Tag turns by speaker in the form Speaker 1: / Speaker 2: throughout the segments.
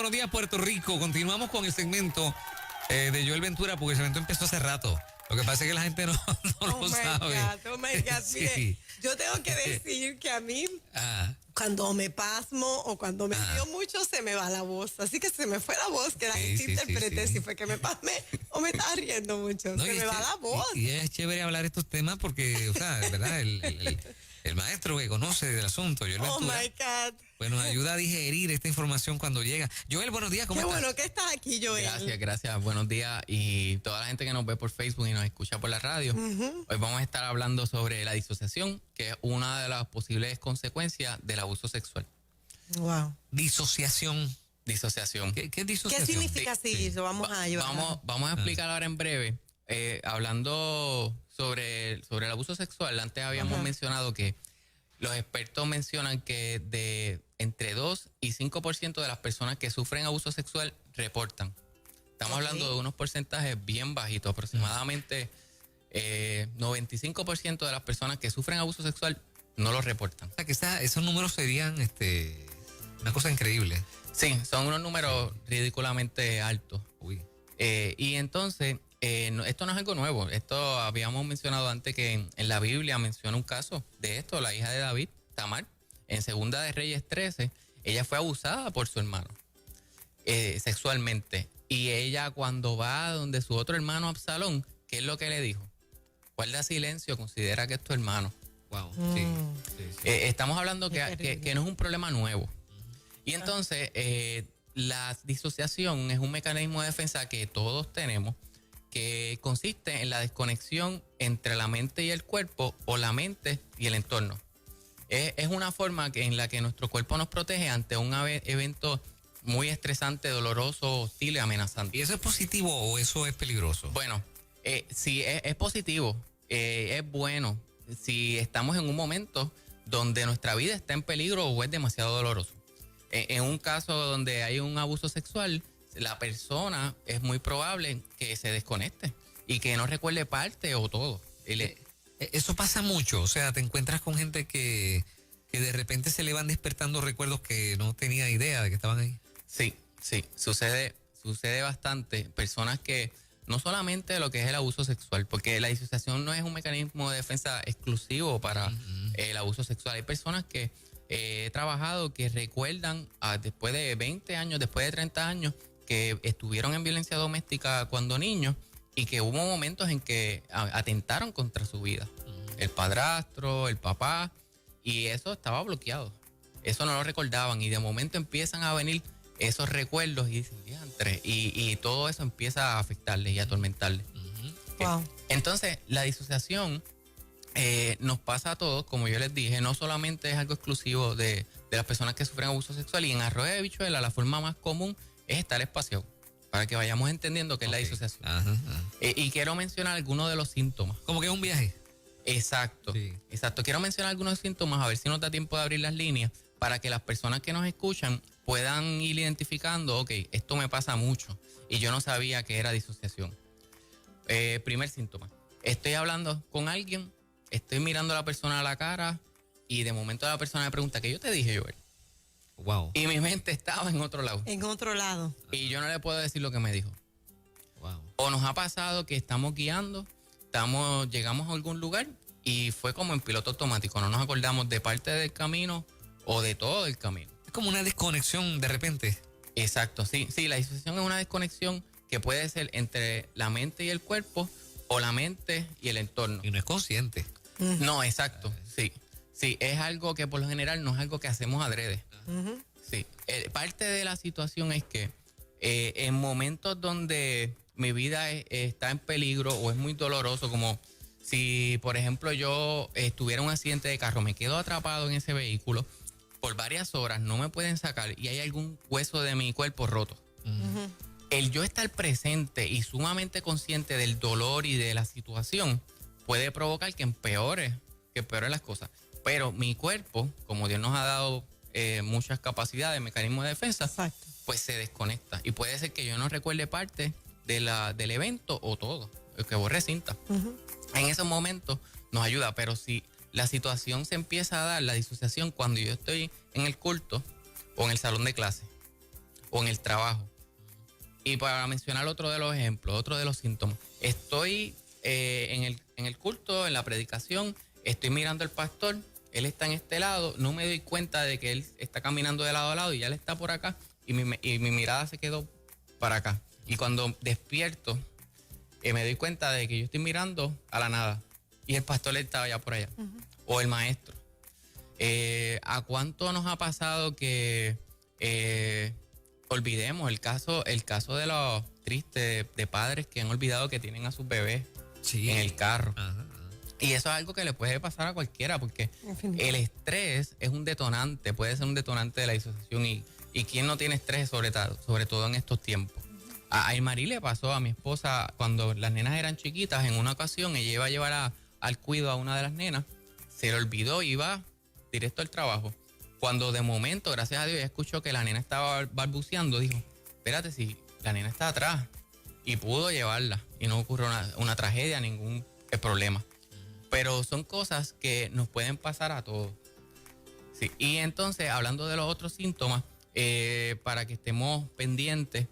Speaker 1: buenos días, Puerto Rico. Continuamos con el segmento de Joel Ventura, porque el segmento empezó hace rato. Lo que pasa es que la gente no lo sabe.
Speaker 2: Oh my God.
Speaker 1: Sí.
Speaker 2: Mire, yo tengo que decir que a mí, cuando me pasmo o cuando me río mucho, se me va la voz. Así que se me fue la voz, que la gente interprete si fue que me pasmé o me estaba riendo mucho. No, se me va la voz.
Speaker 1: Y es chévere hablar estos temas porque, o sea, de verdad, el maestro que conoce del asunto, Joel Ventura,
Speaker 2: my God.
Speaker 1: pues nos ayuda a digerir esta información cuando llega. Joel, buenos días, ¿cómo estás?
Speaker 2: Qué bueno que estás aquí, Joel.
Speaker 3: Gracias. Buenos días. Y toda la gente que nos ve por Facebook y nos escucha por la radio. Hoy vamos a estar hablando sobre la disociación, que es una de las posibles consecuencias del abuso sexual.
Speaker 2: Wow.
Speaker 1: Disociación.
Speaker 3: ¿Qué es disociación?
Speaker 2: ¿Qué significa así? Lo vamos a ayudar.
Speaker 3: Vamos a explicar ahora en breve. Hablando sobre el abuso sexual, antes habíamos mencionado que los expertos mencionan que de entre 2 y 5% de las personas que sufren abuso sexual reportan. Estamos hablando de unos porcentajes bien bajitos, aproximadamente 95% de las personas que sufren abuso sexual no lo reportan.
Speaker 1: O sea, que esos números serían una cosa increíble.
Speaker 3: Sí, son unos números ridículamente altos.
Speaker 1: Uy.
Speaker 3: Y entonces, esto no es algo nuevo. Esto habíamos mencionado antes que en la Biblia menciona un caso de esto, la hija de David, Tamar, en Segunda de Reyes 13, ella fue abusada por su hermano sexualmente. Y ella, cuando va donde su otro hermano Absalón, ¿qué es lo que le dijo? Guarda silencio, considera que es tu hermano.
Speaker 1: Wow.
Speaker 3: Estamos hablando que no es un problema nuevo. Y entonces, la disociación es un mecanismo de defensa que todos tenemos, que consiste en la desconexión entre la mente y el cuerpo o la mente y el entorno. Es una forma en la que nuestro cuerpo nos protege ante un evento muy estresante, doloroso, hostil y amenazante.
Speaker 1: ¿Y eso es positivo o eso es peligroso?
Speaker 3: Bueno, sí, es positivo, es bueno si estamos en un momento donde nuestra vida está en peligro o es demasiado doloroso. En un caso donde hay un abuso sexual, la persona es muy probable que se desconecte y que no recuerde parte o todo.
Speaker 1: Eso pasa mucho, o sea, te encuentras con gente que de repente se le van despertando recuerdos que no tenía idea de que estaban ahí.
Speaker 3: Sí, sucede bastante. Personas que no solamente lo que es el abuso sexual, porque la disociación no es un mecanismo de defensa exclusivo para el abuso sexual. Hay personas que he trabajado que recuerdan después de 20 años, después de 30 años, que estuvieron en violencia doméstica cuando niños y que hubo momentos en que atentaron contra su vida. El padrastro, el papá, y eso estaba bloqueado. Eso no lo recordaban y de momento empiezan a venir esos recuerdos y dicen, diantre, y todo eso empieza a afectarles y a atormentarles.
Speaker 2: Wow.
Speaker 3: Entonces, la disociación nos pasa a todos, como yo les dije, no solamente es algo exclusivo de las personas que sufren abuso sexual, y en Arroyo de Bichuela la forma más común es estar espaciado, para que vayamos entendiendo qué es la disociación. Y quiero mencionar algunos de los síntomas.
Speaker 1: Como que es un viaje.
Speaker 3: Exacto. Quiero mencionar algunos síntomas, a ver si nos da tiempo de abrir las líneas, para que las personas que nos escuchan puedan ir identificando, ok, esto me pasa mucho y yo no sabía que era disociación. Primer síntoma, estoy hablando con alguien, estoy mirando a la persona a la cara y de momento la persona me pregunta, ¿qué yo te dije, Joel?
Speaker 1: Wow.
Speaker 3: Y mi mente estaba en otro lado.
Speaker 2: En otro lado.
Speaker 3: Y yo no le puedo decir lo que me dijo.
Speaker 1: Wow.
Speaker 3: O nos ha pasado que estamos guiando, llegamos a algún lugar y fue como en piloto automático, no nos acordamos de parte del camino o de todo el camino.
Speaker 1: Es como una desconexión de repente.
Speaker 3: Exacto, sí, la disociación es una desconexión que puede ser entre la mente y el cuerpo o la mente y el entorno.
Speaker 1: Y no es consciente.
Speaker 3: No, exacto, sí, es algo que por lo general no es algo que hacemos adrede. Sí, parte de la situación es que en momentos donde mi vida está en peligro o es muy doloroso, como si por ejemplo yo tuviera un accidente de carro, me quedo atrapado en ese vehículo por varias horas, no me pueden sacar y hay algún hueso de mi cuerpo roto. El yo estar presente y sumamente consciente del dolor y de la situación puede provocar que empeore las cosas. Pero mi cuerpo, como Dios nos ha dado muchas capacidades, mecanismos de defensa,
Speaker 2: exacto,
Speaker 3: pues se desconecta. Y puede ser que yo no recuerde parte del evento o todo, que borre cinta. En esos momentos nos ayuda, pero si la situación se empieza a dar, la disociación, cuando yo estoy en el culto o en el salón de clase, o en el trabajo. Y para mencionar otro de los ejemplos, otro de los síntomas, estoy en el culto, en la predicación, estoy mirando al pastor, él está en este lado, no me doy cuenta de que él está caminando de lado a lado y ya él está por acá y mi mirada se quedó para acá. Y cuando despierto, me doy cuenta de que yo estoy mirando a la nada y el pastor estaba ya por allá, o el maestro. ¿A cuánto nos ha pasado que olvidemos el caso de los tristes de padres que han olvidado que tienen a sus bebés en el carro? Ajá. Y eso es algo que le puede pasar a cualquiera, porque el estrés es un detonante, puede ser un detonante de la disociación. Y ¿quién no tiene estrés sobre todo en estos tiempos? A Aymari le pasó, a mi esposa, cuando las nenas eran chiquitas, en una ocasión ella iba a llevar al cuido a una de las nenas, se le olvidó y iba directo al trabajo. Cuando de momento, gracias a Dios, ella escuchó que la nena estaba balbuceando, dijo, espérate, si la nena está atrás, y pudo llevarla y no ocurrió una tragedia, ningún problema. Pero son cosas que nos pueden pasar a todos. Sí. Y entonces, hablando de los otros síntomas, para que estemos pendientes,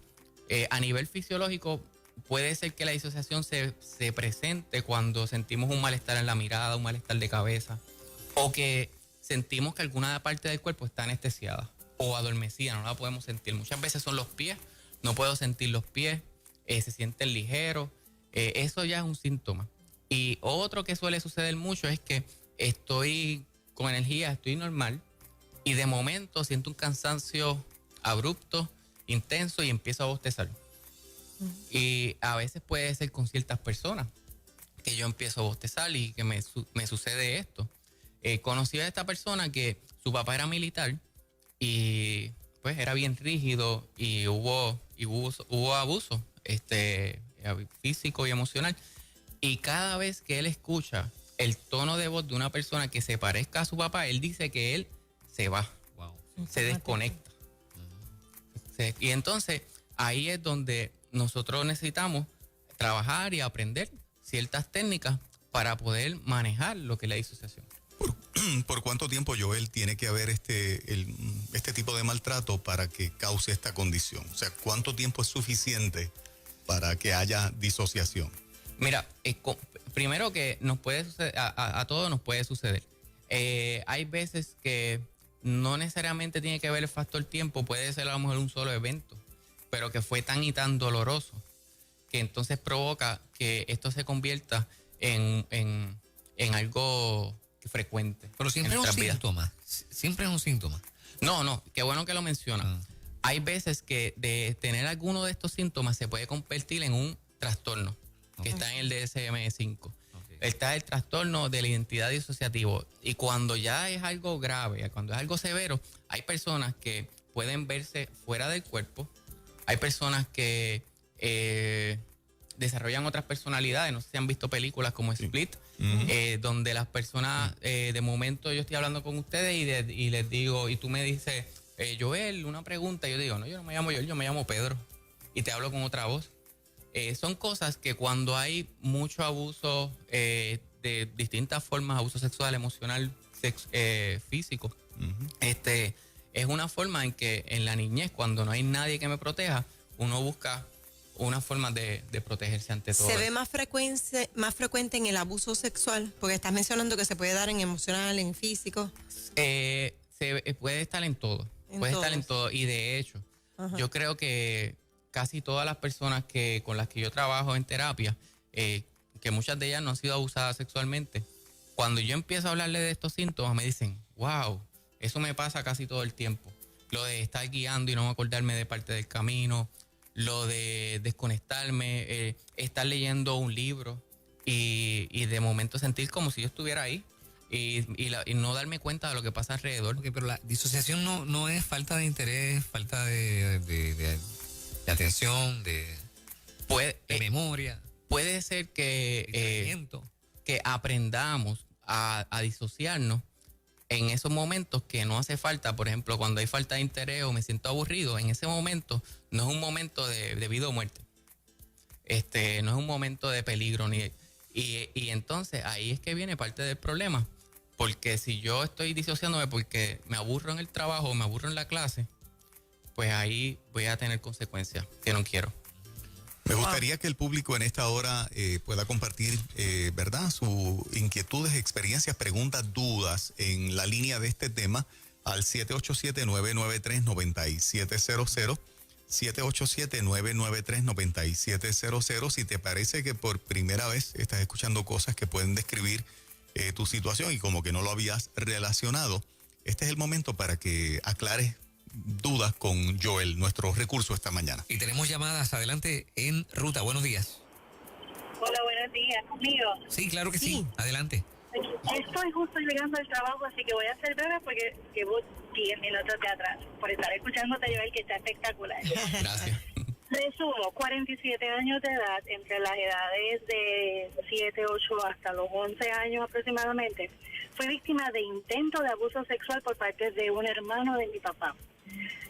Speaker 3: a nivel fisiológico, puede ser que la disociación se presente cuando sentimos un malestar en la mirada, un malestar de cabeza, o que sentimos que alguna parte del cuerpo está anestesiada o adormecida, no la podemos sentir. Muchas veces son los pies, no puedo sentir los pies, se sienten ligeros, eso ya es un síntoma. Y otro que suele suceder mucho es que estoy con energía, estoy normal y de momento siento un cansancio abrupto, intenso y empiezo a bostezar. Y a veces puede ser con ciertas personas que yo empiezo a bostezar y que me sucede esto. Conocí a esta persona que su papá era militar y pues era bien rígido y hubo abuso físico y emocional. Y cada vez que él escucha el tono de voz de una persona que se parezca a su papá, él dice que él se va, se desconecta. Y entonces ahí es donde nosotros necesitamos trabajar y aprender ciertas técnicas para poder manejar lo que es la disociación.
Speaker 4: ¿Por cuánto tiempo, Joel, tiene que haber este tipo de maltrato para que cause esta condición? O sea, ¿cuánto tiempo es suficiente para que haya disociación?
Speaker 3: Mira, primero que nos puede suceder, a todos nos puede suceder. Hay veces que no necesariamente tiene que ver el factor tiempo, puede ser a lo mejor un solo evento, pero que fue tan y tan doloroso que entonces provoca que esto se convierta en algo frecuente.
Speaker 1: Pero siempre es un síntoma. Siempre es un síntoma.
Speaker 3: No, qué bueno que lo menciona. Hay veces que de tener alguno de estos síntomas se puede convertir en un trastorno que está en el DSM-5. Está el trastorno de la identidad disociativo. Y cuando ya es algo grave, cuando es algo severo, hay personas que pueden verse fuera del cuerpo. Hay personas que desarrollan otras personalidades. No sé si han visto películas como Split, donde las personas, de momento yo estoy hablando con ustedes y les digo, y tú me dices, Joel, una pregunta. Y yo digo, no, yo no me llamo Joel, yo me llamo Pedro. Y te hablo con otra voz. Son cosas que cuando hay mucho abuso de distintas formas, abuso sexual, emocional, físico, es una forma en que en la niñez, cuando no hay nadie que me proteja, uno busca una forma de protegerse ante todo.
Speaker 2: ¿Se ve más frecuente en el abuso sexual? Porque estás mencionando que se puede dar en emocional, en físico.
Speaker 3: Puede estar en todo. Estar en todo. Y de hecho, yo creo que casi todas las personas con las que yo trabajo en terapia, que muchas de ellas no han sido abusadas sexualmente, cuando yo empiezo a hablarle de estos síntomas me dicen, wow, eso me pasa casi todo el tiempo. Lo de estar guiando y no acordarme de parte del camino, lo de desconectarme, estar leyendo un libro y de momento sentir como si yo estuviera ahí y no darme cuenta de lo que pasa alrededor.
Speaker 1: Okay, pero la disociación no es falta de interés, falta de atención, de memoria.
Speaker 3: Puede ser que aprendamos a disociarnos en esos momentos que no hace falta. Por ejemplo, cuando hay falta de interés o me siento aburrido, en ese momento no es un momento de vida o muerte. No es un momento de peligro. Y entonces ahí es que viene parte del problema. Porque si yo estoy disociándome porque me aburro en el trabajo, me aburro en la clase, pues ahí voy a tener consecuencias que no quiero.
Speaker 4: Me gustaría que el público en esta hora pueda compartir, ¿verdad?, sus inquietudes, experiencias, preguntas, dudas en la línea de este tema al 787-993-9700. 787-993-9700. Si te parece que por primera vez estás escuchando cosas que pueden describir tu situación y como que no lo habías relacionado, este es el momento para que aclares dudas con Joel, nuestro recurso esta mañana.
Speaker 1: Y tenemos llamadas adelante en ruta. Buenos días.
Speaker 5: Hola, buenos días. ¿Conmigo?
Speaker 1: Sí, claro que sí. Adelante.
Speaker 5: Estoy justo llegando al trabajo, así que voy a ser breve porque llevo 10 minutos de atrás. Por estar escuchándote, Joel, que está espectacular.
Speaker 3: Gracias.
Speaker 5: Resumo, 47 años de edad, entre las edades de 7, 8 hasta los 11 años aproximadamente. Fui víctima de intento de abuso sexual por parte de un hermano de mi papá.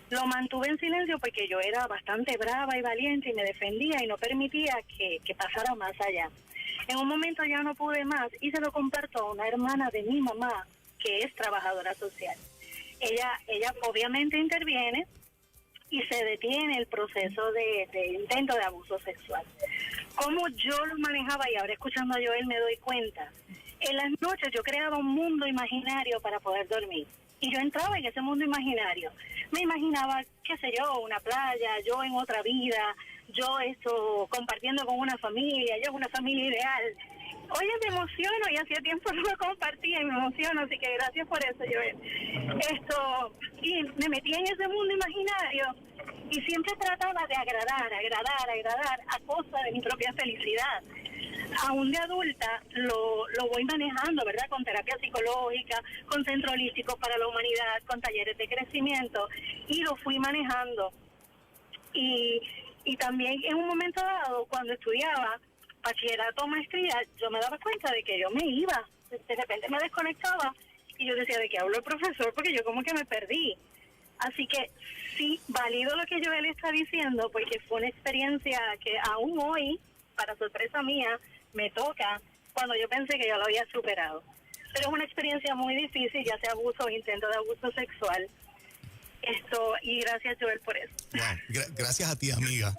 Speaker 5: Lo mantuve en silencio porque yo era bastante brava y valiente y me defendía y no permitía que pasara más allá. En un momento ya no pude más y se lo comparto a una hermana de mi mamá que es trabajadora social. Ella obviamente interviene y se detiene el proceso de intento de abuso sexual. Como yo lo manejaba, y ahora escuchando a Joel me doy cuenta, en las noches yo creaba un mundo imaginario para poder dormir. Y yo entraba en ese mundo imaginario. Me imaginaba, qué sé yo, una playa, yo en otra vida, yo compartiendo con una familia, yo una familia ideal. Oye, me emociono y hacía tiempo no lo compartía y me emociono, así que gracias por eso, Joel. Y me metí en ese mundo imaginario y siempre trataba de agradar a costa de mi propia felicidad. Aún de adulta lo voy manejando, ¿verdad? Con terapia psicológica, con centro holístico para la humanidad, con talleres de crecimiento, y lo fui manejando. Y también en un momento dado, cuando estudiaba bachillerato, maestría, yo me daba cuenta de que yo me iba, de repente me desconectaba, y yo decía, ¿de qué habló el profesor? Porque yo como que me perdí. Así que sí, valido lo que Joel está diciendo, porque fue una experiencia que aún hoy, para sorpresa mía, me toca cuando yo pensé que yo lo había superado. Pero es una experiencia muy difícil, ya sea abuso o intento de abuso sexual. Y gracias, Joel, por eso.
Speaker 4: Wow. Gracias a ti, amiga,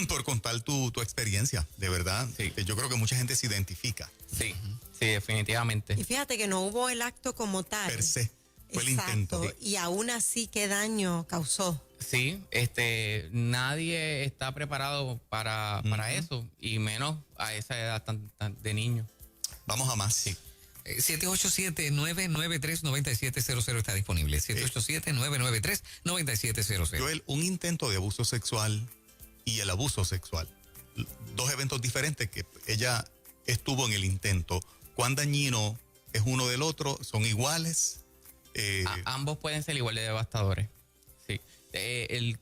Speaker 4: por contar tu experiencia, de verdad.
Speaker 3: Sí.
Speaker 4: Yo creo que mucha gente se identifica.
Speaker 3: Sí, sí, definitivamente.
Speaker 2: Y fíjate que no hubo el acto como tal.
Speaker 4: Per se, fue el intento. Sí.
Speaker 2: Y aún así, ¿qué daño causó?
Speaker 3: Sí, nadie está preparado para eso, y menos a esa edad tan de niño.
Speaker 4: Vamos a más.
Speaker 3: Sí.
Speaker 1: 787-993-9700 está disponible. 787-993-9700.
Speaker 4: Joel, un intento de abuso sexual y el abuso sexual. Dos eventos diferentes que ella estuvo en el intento. ¿Cuán dañino es uno del otro? ¿Son iguales?
Speaker 3: Ambos pueden ser igual de devastadores. Sí.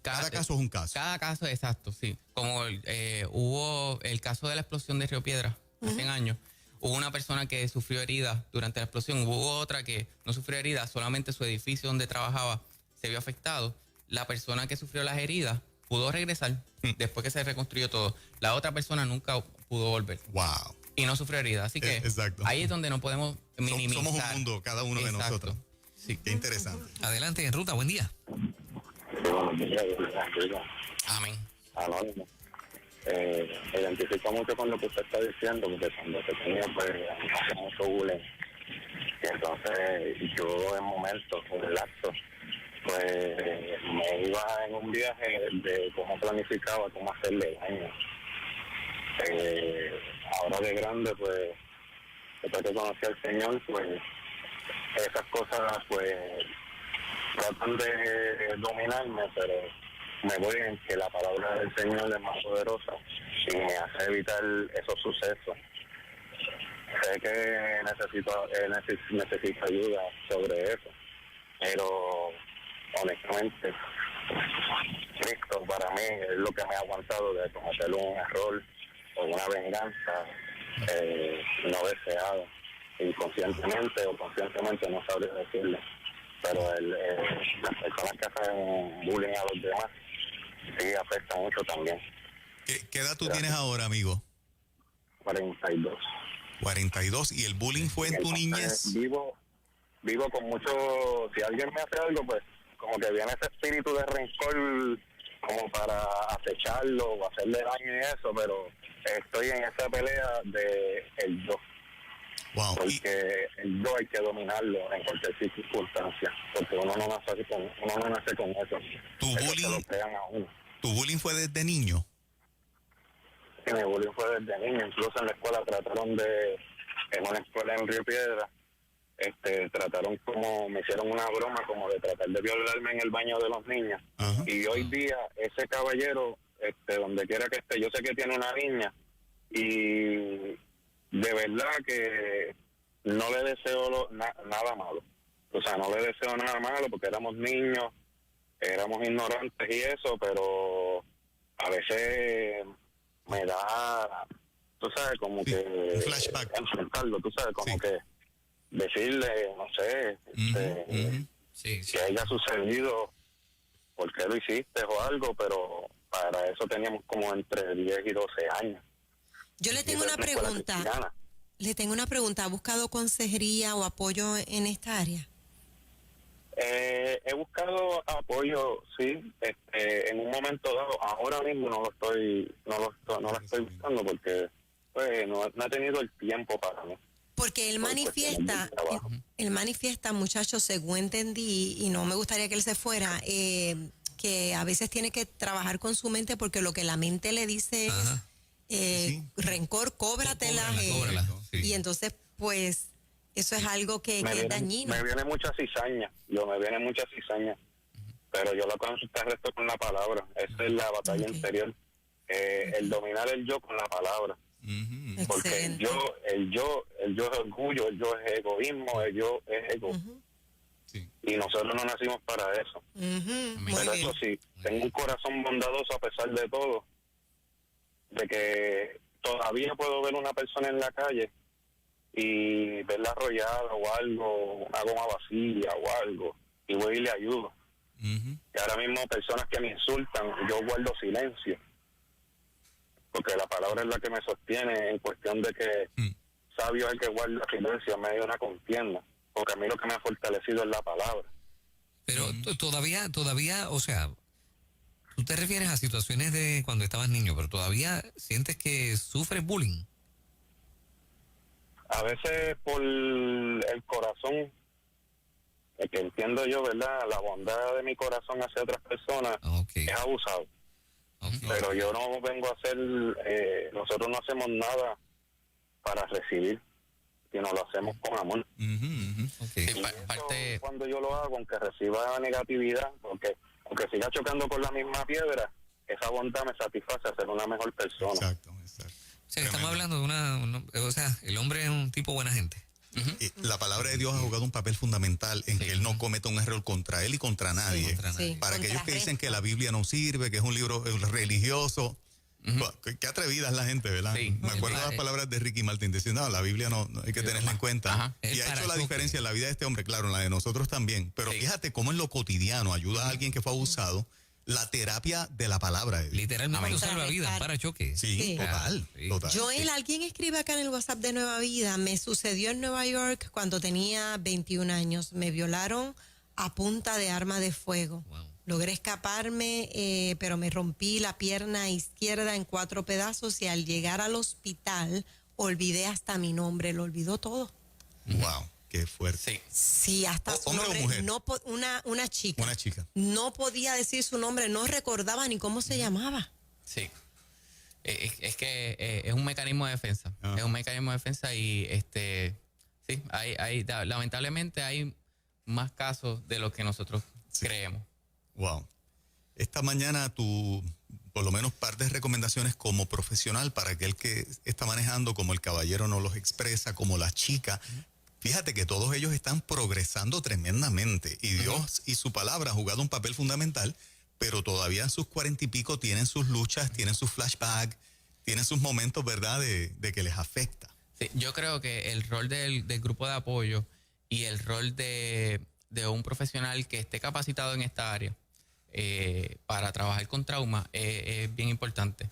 Speaker 4: Cada caso es un caso.
Speaker 3: Cada caso, exacto, sí. Como hubo el caso de la explosión de Río Piedra hace años. Hubo una persona que sufrió heridas durante la explosión. Hubo otra que no sufrió heridas, solamente su edificio donde trabajaba se vio afectado. La persona que sufrió las heridas pudo regresar después que se reconstruyó todo. La otra persona nunca pudo volver.
Speaker 4: Wow.
Speaker 3: Y no sufrió heridas. Así que ahí es donde no podemos minimizar.
Speaker 4: Somos un mundo, cada uno de nosotros.
Speaker 3: Sí.
Speaker 4: Qué interesante.
Speaker 1: Adelante, en ruta, buen día.
Speaker 3: Amén.
Speaker 6: Anónimo. Identifico mucho con lo que usted está diciendo, porque cuando pequeño pues hacía mucho bullying, y entonces yo en momentos, en lapsos, pues me iba en un viaje de cómo planificaba, cómo hacerle daño. Ahora de grande, pues después que conocí al Señor, pues esas cosas pues tratan de dominarme, pero me voy en que la palabra del Señor es más poderosa y me hace evitar esos sucesos. Sé que necesito ayuda sobre eso, pero honestamente Cristo para mí es lo que me ha aguantado de cometer un error o una venganza no deseada, inconscientemente o conscientemente, no sabría decirlo, pero las personas que hacen bullying a los demás sí afecta mucho también.
Speaker 4: ¿Qué edad tú tienes ahora, amigo?
Speaker 6: 42.
Speaker 4: 42. ¿Y el bullying fue en tu niñez?
Speaker 6: Vivo con mucho... Si alguien me hace algo, pues como que viene ese espíritu de rencor como para acecharlo o hacerle daño y eso, pero estoy en esa pelea de el yo.
Speaker 4: Wow.
Speaker 6: Porque el yo hay que dominarlo en cualquier circunstancia, porque uno no nace con eso.
Speaker 4: ¿Tu bullying fue desde niño?
Speaker 6: Sí, mi bullying fue desde niño, incluso en la escuela en una escuela en Río Piedra, me hicieron una broma como de tratar de violarme en el baño de los niños.
Speaker 4: Ajá.
Speaker 6: Y hoy día ese caballero, donde quiera que esté, yo sé que tiene una niña y de verdad que no le deseo nada malo. O sea, no le deseo nada malo porque éramos niños, éramos ignorantes y eso, pero a veces me da, tú sabes, como
Speaker 4: sí,
Speaker 6: que
Speaker 4: un flashback.
Speaker 6: enfrentarlo, tú sabes, como
Speaker 4: sí.
Speaker 6: que decirle, no sé,
Speaker 1: Sí,
Speaker 6: si haya sucedido, por qué lo hiciste o algo, pero para eso teníamos como entre 10 y 12 años.
Speaker 2: Yo le tengo una pregunta. ¿Ha buscado consejería o apoyo en esta área?
Speaker 6: He buscado apoyo, sí, en un momento dado. Ahora mismo no lo estoy buscando porque pues no he tenido el tiempo para mí.
Speaker 2: Porque él manifiesta, muchachos, según entendí, y no me gustaría que él se fuera, que a veces tiene que trabajar con su mente porque lo que la mente le dice es rencor, cóbratela.
Speaker 1: Sí.
Speaker 2: Y entonces, pues, eso es algo que es dañino.
Speaker 6: Me viene mucha cizaña, pero yo lo contrarresto con la palabra. Esa es la batalla interior. El dominar el yo con la palabra. Porque el yo es orgullo, el yo es egoísmo, el yo es ego.
Speaker 4: Sí.
Speaker 6: Y nosotros no nacimos para eso. Pero eso sí, tengo un corazón bondadoso a pesar de todo, de que todavía puedo ver una persona en la calle y verla arrollada o algo, una goma vacía o algo, y voy y le ayudo. Y ahora mismo personas que me insultan, yo guardo silencio, porque la palabra es la que me sostiene, en cuestión de que sabio es el que guarda silencio en medio de una contienda, porque a mí lo que me ha fortalecido es la palabra.
Speaker 1: Pero todavía, o sea, tú te refieres a situaciones de cuando estabas niño, pero todavía sientes que sufres bullying.
Speaker 6: A veces por el corazón, que entiendo yo, ¿verdad? La bondad de mi corazón hacia otras personas es abusado. Pero yo no vengo a hacer, nosotros no hacemos nada para recibir, sino lo hacemos con amor. Y cuando yo lo hago, aunque reciba negatividad, porque aunque siga chocando con la misma piedra, esa bondad me satisface a ser una mejor persona.
Speaker 4: Exacto.
Speaker 1: O sea, estamos hablando de o sea, el hombre es un tipo buena gente.
Speaker 4: La palabra de Dios ha jugado un papel fundamental en que él no cometa un error contra él y contra nadie. Para aquellos que dicen que la Biblia no sirve, que es un libro religioso, qué atrevida es la gente, ¿verdad? Me acuerdo de las palabras de Ricky Martin diciendo, no, la Biblia no hay que tenerla en cuenta. Y ha hecho la diferencia en la vida de este hombre, claro, en la de nosotros también. Pero fíjate cómo en lo cotidiano ayuda a alguien que fue abusado. La terapia de la palabra de Dios.
Speaker 1: Literalmente salva vidas, para choque.
Speaker 4: Sí. Total.
Speaker 2: Joel, alguien escribe acá en el WhatsApp de Nueva Vida, me sucedió en Nueva York cuando tenía 21 años. Me violaron a punta de arma de fuego.
Speaker 1: Wow.
Speaker 2: Logré escaparme, pero me rompí la pierna izquierda en 4 pedazos y al llegar al hospital olvidé hasta mi nombre, lo olvidó todo.
Speaker 4: Wow. Qué fuerte.
Speaker 2: Sí, hasta su
Speaker 4: ¿Hombre
Speaker 2: nombre.
Speaker 4: o mujer?
Speaker 2: No, una chica.
Speaker 4: Una chica.
Speaker 2: No podía decir su nombre, no recordaba ni cómo se llamaba.
Speaker 3: Sí. Es que es un mecanismo de defensa. Es un mecanismo de defensa y sí, lamentablemente hay más casos de los que nosotros creemos.
Speaker 4: Wow. Esta mañana tú, por lo menos, par de recomendaciones como profesional para aquel que está manejando, como el caballero nos los expresa, como la chica. Fíjate que todos ellos están progresando tremendamente y Dios y su palabra han jugado un papel fundamental, pero todavía en sus 40 y pico tienen sus luchas, tienen sus flashbacks, tienen sus momentos, ¿verdad?, de que les afecta.
Speaker 3: Sí, yo creo que el rol del grupo de apoyo y el rol de un profesional que esté capacitado en esta área para trabajar con trauma es bien importante.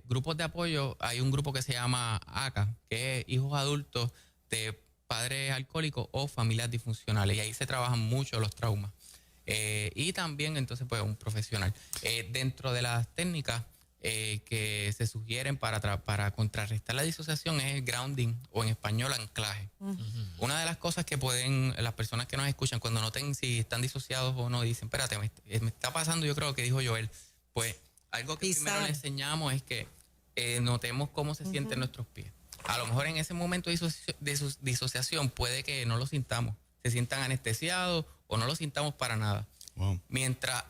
Speaker 3: Grupos de apoyo, hay un grupo que se llama ACA, que es Hijos Adultos de Padres Alcohólicos o Familias Disfuncionales, y ahí se trabajan mucho los traumas. y también entonces pues un profesional. Dentro de las técnicas que se sugieren para contrarrestar la disociación es el grounding, o en español anclaje. Una de las cosas que pueden las personas que nos escuchan cuando noten si están disociados o no, dicen, espérate, me está pasando, yo creo que dijo Joel, pues algo que primero le enseñamos es que notemos cómo se sienten nuestros pies. A lo mejor en ese momento de disociación puede que no lo sintamos, se sientan anestesiados o no lo sintamos para nada.
Speaker 4: Wow.
Speaker 3: Mientras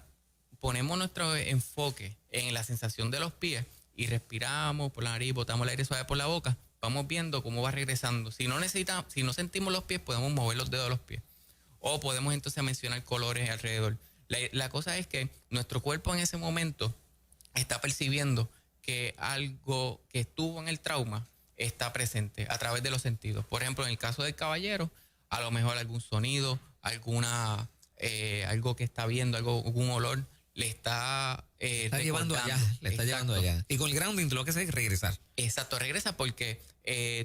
Speaker 3: ponemos nuestro enfoque en la sensación de los pies y respiramos por la nariz, botamos el aire suave por la boca, vamos viendo cómo va regresando. Si no sentimos los pies, podemos mover los dedos de los pies. O podemos entonces mencionar colores alrededor. La cosa es que nuestro cuerpo en ese momento está percibiendo que algo que estuvo en el trauma está presente a través de los sentidos. Por ejemplo, en el caso del caballero, a lo mejor algún sonido, algo que está viendo, algún olor, le está
Speaker 1: llevando allá, le está llevando allá. Y con el grounding lo que hace es regresar.
Speaker 3: Exacto, regresa porque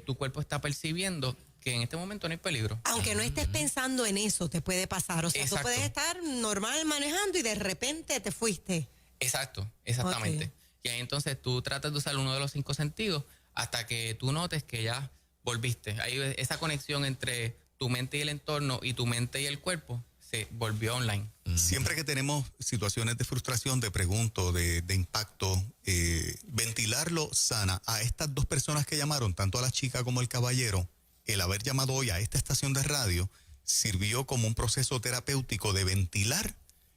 Speaker 3: tu cuerpo está percibiendo que en este momento no hay peligro.
Speaker 2: Aunque no estés pensando en eso, te puede pasar. O sea, tú puedes estar normal manejando y de repente te fuiste.
Speaker 3: Exacto, exactamente.
Speaker 2: Okay.
Speaker 3: Y ahí entonces tú tratas de usar uno de los 5 sentidos hasta que tú notes que ya volviste. Ahí esa conexión entre tu mente y el entorno y tu mente y el cuerpo se volvió online.
Speaker 4: Siempre que tenemos situaciones de frustración, de pregunto, de impacto, ventilarlo sana. A estas dos personas que llamaron, tanto a la chica como al caballero, el haber llamado hoy a esta estación de radio sirvió como un proceso terapéutico de ventilar.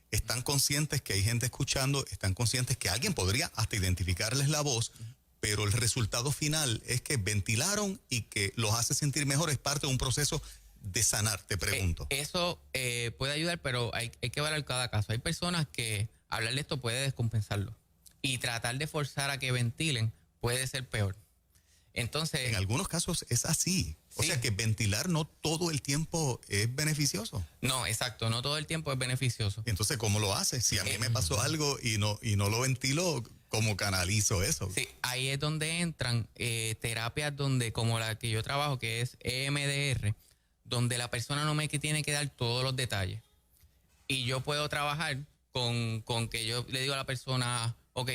Speaker 4: Están conscientes que hay gente escuchando, están conscientes que alguien podría hasta identificarles la voz, pero el resultado final es que ventilaron y que los hace sentir mejor. Es parte de un proceso de sanar, te pregunto.
Speaker 3: Eso puede ayudar, pero hay que evaluar cada caso. Hay personas que hablar de esto puede descompensarlo y tratar de forzar a que ventilen puede ser peor. Entonces,
Speaker 4: en algunos casos es así. O sea que ventilar no todo el tiempo es beneficioso.
Speaker 3: No, exacto, no todo el tiempo es beneficioso.
Speaker 4: Entonces, ¿cómo lo haces? Si a mí me pasó algo y no lo ventilo, ¿cómo canalizo eso?
Speaker 3: Sí, ahí es donde entran terapias como la que yo trabajo, que es EMDR, donde la persona no me tiene que dar todos los detalles. Y yo puedo trabajar con que yo le digo a la persona, ok,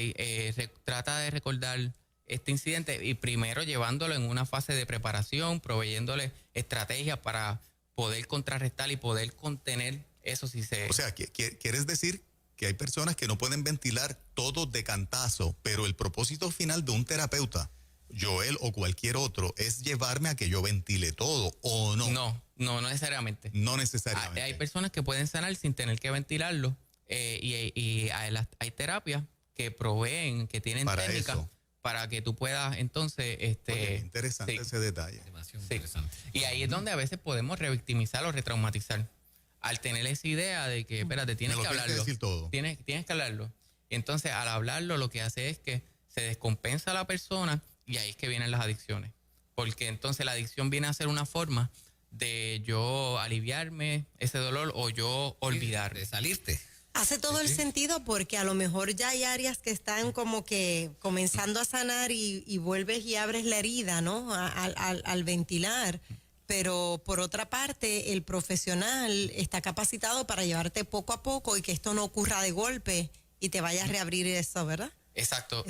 Speaker 3: trata de recordar este incidente y primero llevándolo en una fase de preparación, proveyéndole estrategias para poder contrarrestar y poder contener eso si se...
Speaker 4: O sea, ¿quieres decir que hay personas que no pueden ventilar todo de cantazo, pero el propósito final de un terapeuta, Joel o cualquier otro, es llevarme a que yo ventile todo, o no?
Speaker 3: No necesariamente.
Speaker 4: No necesariamente.
Speaker 3: Hay personas que pueden sanar sin tener que ventilarlo y hay terapias que proveen, que tienen técnicas para que tú puedas entonces...
Speaker 4: interesante ese detalle.
Speaker 1: Demasiado interesante.
Speaker 3: Y ahí es donde a veces podemos revictimizar o retraumatizar. Al tener esa idea de que, espérate, tienes que hablarlo.
Speaker 4: Decir todo.
Speaker 3: Tienes que hablarlo. Y entonces al hablarlo lo que hace es que se descompensa a la persona y ahí es que vienen las adicciones. Porque entonces la adicción viene a ser una forma de yo aliviarme ese dolor o yo olvidar.
Speaker 1: De salirte.
Speaker 2: Hace todo el sentido porque a lo mejor ya hay áreas que están como que comenzando a sanar y vuelves y abres la herida, ¿no? Al ventilar. Pero por otra parte, el profesional está capacitado para llevarte poco a poco y que esto no ocurra de golpe y te vayas a reabrir eso, ¿verdad?
Speaker 3: Exacto.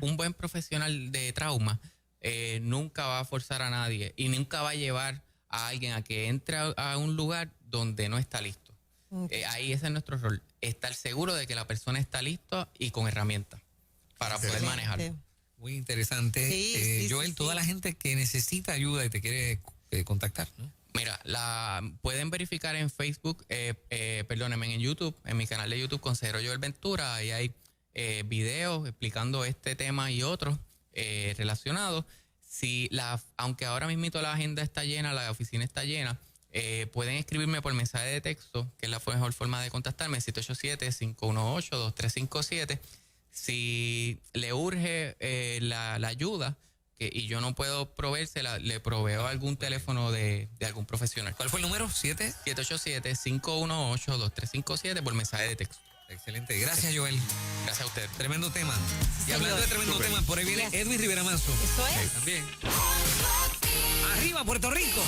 Speaker 3: Un buen profesional de trauma nunca va a forzar a nadie y nunca va a llevar a alguien a que entre a un lugar donde no está listo. Okay. Ahí ese es nuestro rol. Estar seguro de que la persona está lista y con herramientas para poder manejarlo.
Speaker 1: Muy interesante. Sí, Joel, toda la gente que necesita ayuda y te quiere contactar, ¿no?
Speaker 3: Mira, pueden verificar en Facebook, perdónenme, en YouTube, en mi canal de YouTube, Consejero Joel Ventura. Ahí hay videos explicando este tema y otros relacionados. Aunque ahora mismo la agenda está llena, la oficina está llena, pueden escribirme por mensaje de texto, que es la mejor forma de contactarme, 787-518-2357. Si le urge la ayuda y yo no puedo proveérsela, le proveo algún teléfono de algún profesional.
Speaker 1: ¿Cuál fue el número?
Speaker 3: 787-518-2357 por mensaje de texto.
Speaker 1: Excelente. Gracias, Joel.
Speaker 3: Gracias a usted.
Speaker 1: Tremendo tema. Y hablando de tremendo tema, por ahí viene Edwin Rivera Manso.
Speaker 2: Eso es.
Speaker 1: También. Arriba, Puerto Rico.